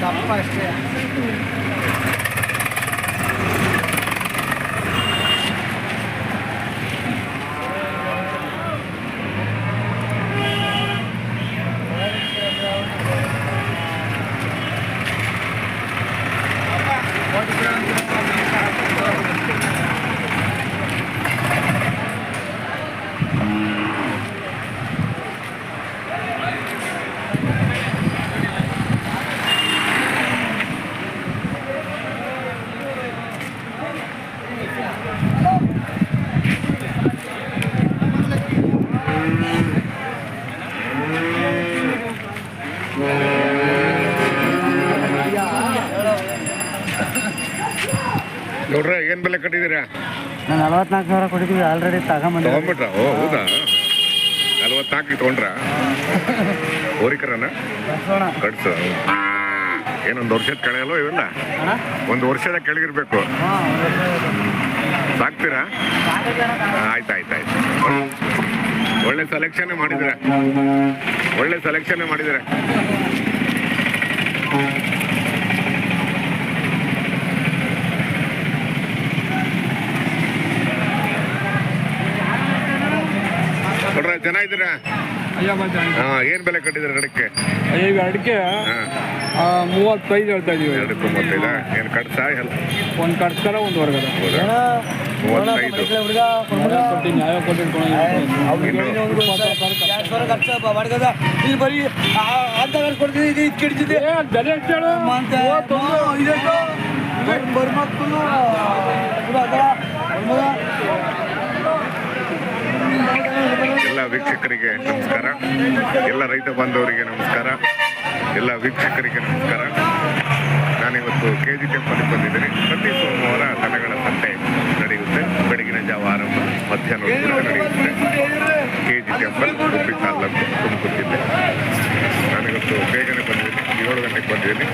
ದಪ್ಪ ಅಷ್ಟೇ. ನೋಡ್ರೆ ಏನು ಬೆಲೆ ಕಟ್ಟಿದ್ದೀರಾ? ನಾನು 44,000 ಕೊಟ್ಟಿದ್ದೀವಿ ಆಲ್ರೆಡಿ ತಗೊಂಬಿಟ್ರ? ಓ ಹೌದಾ, 44 ತೊಗೊಂಡ್ರ? ಹೋರಿಕರನ ಕಟ್ಸು. ಏನೊಂದು ವರ್ಷದ ಕೆಳಗಲ್ವ ಇವೆಲ್ಲ? ಒಂದು ವರ್ಷದ ಕೆಳಗಿರ್ಬೇಕು. ಸಾಕ್ತೀರಾ? ಆಯ್ತು. ಒಳ್ಳೆ ಸೆಲೆಕ್ಷನ್ ಮಾಡಿದ್ರೆ ನೋಡ್ರ ಚೆನ್ನಾಗಿದ್ದೀರಾ? ಏನ್ ಬೆಲೆ ಕಟ್ಟಿದ್ರೆ ಅಡಿಕೆ? ಈಗ ಅಡಿಕೆ 35 ಹೇಳ್ತಾ ಇದೀವಿ. 35? ಏನು ಕಟ್ಸಾ? ಒಂದು ಕಟ್ಸ್ತಾರ ಒಂದು ಹೊರಗಡೆ 35. ನ್ಯಾಯ ಎಲ್ಲ ವೀಕ್ಷಕರಿಗೆ ನಮಸ್ಕಾರ, ಎಲ್ಲ ರೈತ ಬಾಂಧವರಿಗೆ ನಮಸ್ಕಾರ, ಎಲ್ಲ ವೀಕ್ಷಕರಿಗೆ ನಮಸ್ಕಾರ. ನಾನಿವತ್ತು KG ಟೆಂಪಲ್ಗೆ ಬಂದಿದ್ದೀನಿ. ಪ್ರತಿ ಸೋಮವಾರ ದನಗಳ ಸಂತೆ ನಡೆಯುತ್ತೆ. ಬೆಳಗಿನ ಜಾವ ಆರಂಭ, ಮಧ್ಯಾಹ್ನ ನಡೆಯುತ್ತೆ. KG ಟೆಂಪಲ್ ಉಡುಪಿ ತಾಲೂಕು ತುಮಕೂರು ಜಿಲ್ಲೆ. ನಾನಿವತ್ತು ಬೇಗನೆ ಬಂದಿದ್ದೀನಿ, 7 ಗಂಟೆಗೆ ಬಂದಿದ್ದೀನಿ.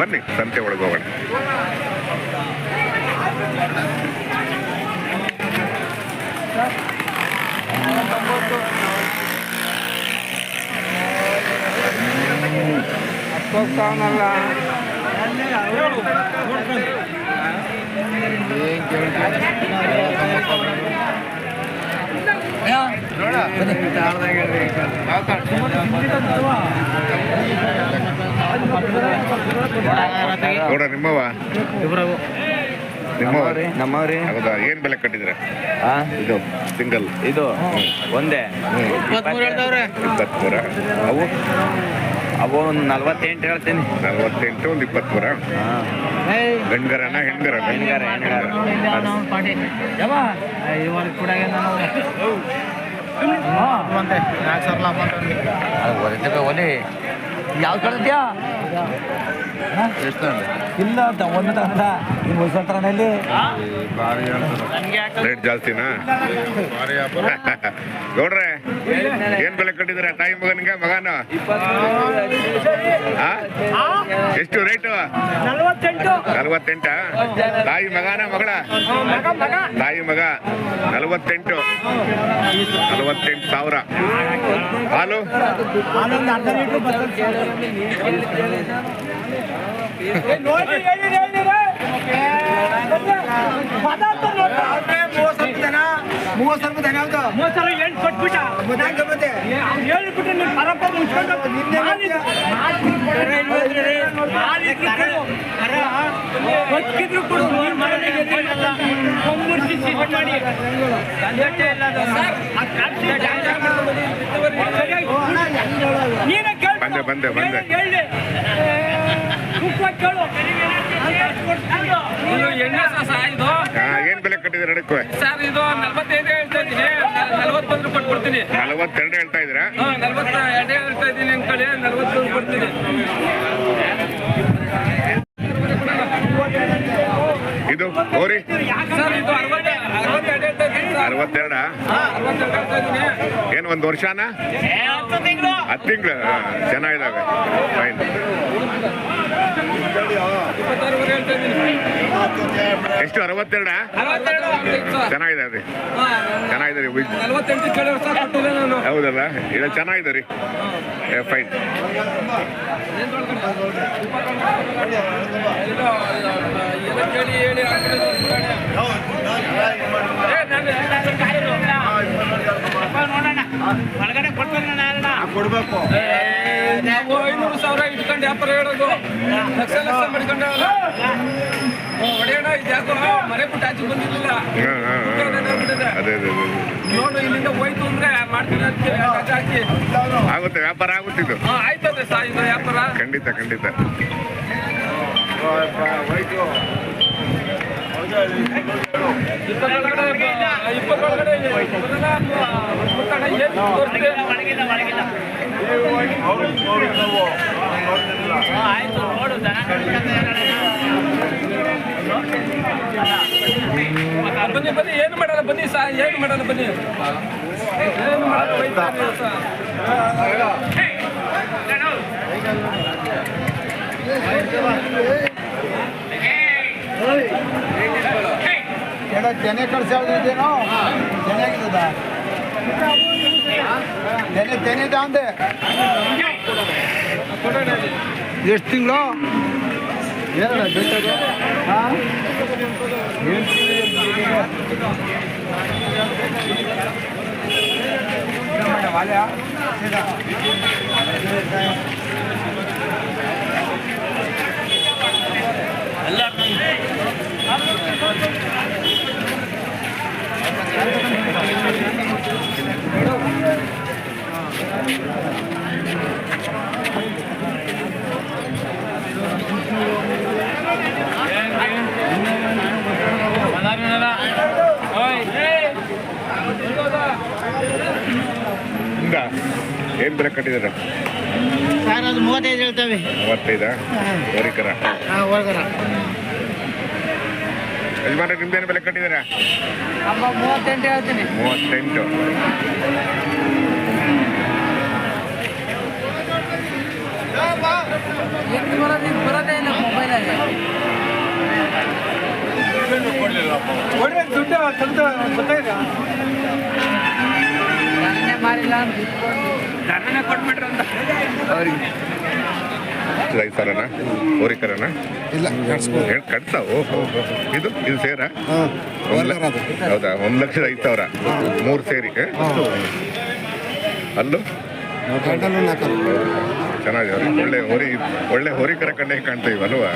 ಬನ್ನಿ ಸಂತೆ ಒಳಗೆ ಹೋಗೋಣ. ನೋಡ ನಿಮ್ಮವ ನಮ್ಮವ್ರಿ. ಹೌದಾ? ಏನ್ ಬೆಲೆ ಕಟ್ಟಿದ್ರೆ ಇದು ಸಿಂಗಲ್? ಇದು ಒಂದೇ 23. ಅವು ಒಂದು 48 ಹೇಳ್ತೀನಿ. 48, ಒಂದು 23. ಗಂಡ್ಗರನ ಹೆಣ್ಗರನ? ಯಾವ ಕಳ್ದ್ಯಾ? ಇಲ್ಲ ಒಂದು ತಗೊಂಡ ನಿಮ್ಮ ಹೊಸತ್ರನಲ್ಲಿ ರೇಟ್ ಜಾಸ್ತಿನಾ? ನೋಡ್ರೆ ಏನ್ ಬೆಲೆ ಕಟ್ಟಿದ್ರೆ ತಾಯಿ ಮಗನಿಗೆ? ಮಗನ ಎಷ್ಟು ರೇಟು? 48. ತಾಯಿ ಮಗನ ಮಗಳ? ತಾಯಿ ಮಗ 48,000. ಹಾಲು ಬಂದೆ ಏನ್ ಬೆಲೆ ಕಟ್ಟಿದ್ರೆ ಅಡಕ್ಕೆ? ಸರ್ ಇದು 45 ಹೇಳ್ತಾ ಇದ್ದೀನಿ, 40 ಬಂದ್ರು ಕೊಟ್ಬಿಡ್ತೀನಿ. 42 ಹೇಳ್ತಾ ಇದ್ದೀರಾ? 42 ಹೇಳ್ತಾ ಇದ್ದೀನಿ. ನಿಮ್ ಕಡೆ 40 ಕೊಡ್ತೀನಿ. ಇದು ಹೋರಿ ಸರ್ ಇದು 62 ಹೇಳ್ತಾ ಇದ್ದೀನಿ. 62 62 ಹೇಳ್ತಾ ಇದ್ದೀನಿ. ಏನು ಒಂದು ವರ್ಷನ 10 ತಿಂಗಳು ಚೆನ್ನಾಗಿದ್ದಾವೆ ಫೈನ್ 26 ಹೇಳ್ತಾ ಇದ್ದೀನಿ. ಎಷ್ಟು 62 ಚೆನ್ನಾಗಿದೆ ರೀ ಚೆನ್ನಾಗಿದೆ ರೀ 48 ಕೇಳಿದ್ರೆ ಸಾಕು ಕೊಟ್ಟಿಲ್ಲ ನಾನು. ಹೌದಲ್ಲ ಇಲ್ಲ ಚೆನ್ನಾಗಿದೆ ರೀ ಫೈನ್ ಎಲ್ಲ ಕೇಳಿ ಹೇಳಿ ಕೊಡ್ಬೇಕು ನಾವು 500,000 ಇಟ್ಕೊಂಡು ವ್ಯಾಪಾರ ಹೇಳೋದು ಲಕ್ಷ ಮಾಡ್ಕೊಂಡು ಹೊಡೆಯೋಣ ಇದು ಯಾಕೋ ಮನೆ ಬಿಟ್ಟು ಆಚೆ ಬಂದಿರಲಿಲ್ಲ ಅದೇ ನೋಡು ಇಲ್ಲಿಂದ ಹೋಯ್ತು ಅಂದ್ರೆ ಮಾಡ್ತೀನಿ ಅದಕ್ಕೆ ಹಾಕಿ ಆಗುತ್ತೆ ವ್ಯಾಪಾರ ಆಗುತ್ತಿದ್ದು ಆಯ್ತದೆ ಸಾ ಇದು ವ್ಯಾಪಾರ ಖಂಡಿತ ಖಂಡಿತ ಬನ್ನಿ ಬನ್ನಿ ಏನು ಮಾಡಲ್ಲ ಬನ್ನಿ ಸಾ ಏನು ಮಾಡಲ್ಲ ಬನ್ನಿ ಏನು ಮಾಡಲ್ಲ ಜನ ಕಳ್ಸೋದೇನೋ ಚೆನ್ನಾಗಿದ್ದದ ತೆನೆದ ಅಂದೆ ಎಷ್ಟು ತಿಂಗಳು ಏನಣ್ಣ ಬಿಟ್ಟದು ಹಾಂ ಏನು ಬೆಲೆ ಕಟ್ಟಿದಾರೆ ಸರ್ ಅದು 35 ಹೇಳ್ತೇವೆ 35 ಹೋರಿಕರ ಹಾಂ ಹೋಗರ ಯಜಮಾನ ನಿಮ್ದೇನು ಬೆಲೆ ಕಟ್ಟಿದಾರೆ 38 ಹೇಳ್ತೀನಿ 38 ಬರೋದೇ ಇಲ್ಲ ಮೊಬೈಲಲ್ಲಿ ದುಡ್ಡು ಗೊತ್ತಾಯ್ತಾ ಮಾರಿಲ್ಲ ಧರಣ ಕೊಟ್ಬಿಟ್ರು ಅಂತ ಅವ್ರಿಗೆ 5 ಸಾವಿರನ ಹೋರಿಕರನ ಇಲ್ಲ ಕಟ್ಸ ಓಹೋ ಇದು ಸೇರ ಹೌದಾ 1,05,000 3 ಸೇರಿ ಅಲ್ಲೂ ಚೆನ್ನಾಗಿದೆ ಒಳ್ಳೆ ಹೋರಿಕರ ಕಣ್ಣೆ ಕಾಣ್ತೀವಿ ಅಲ್ವಾ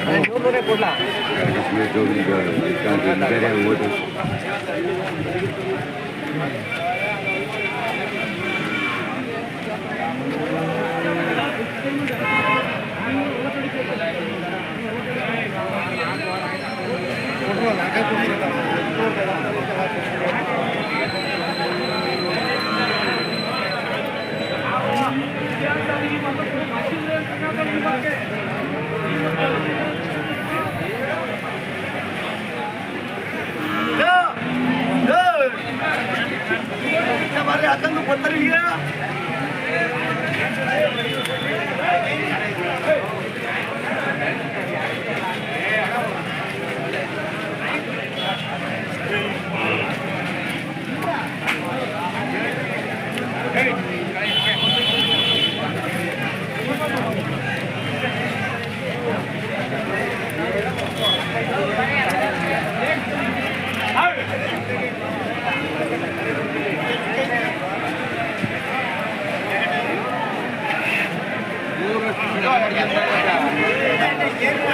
Thank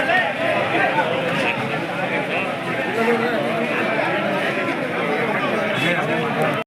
you.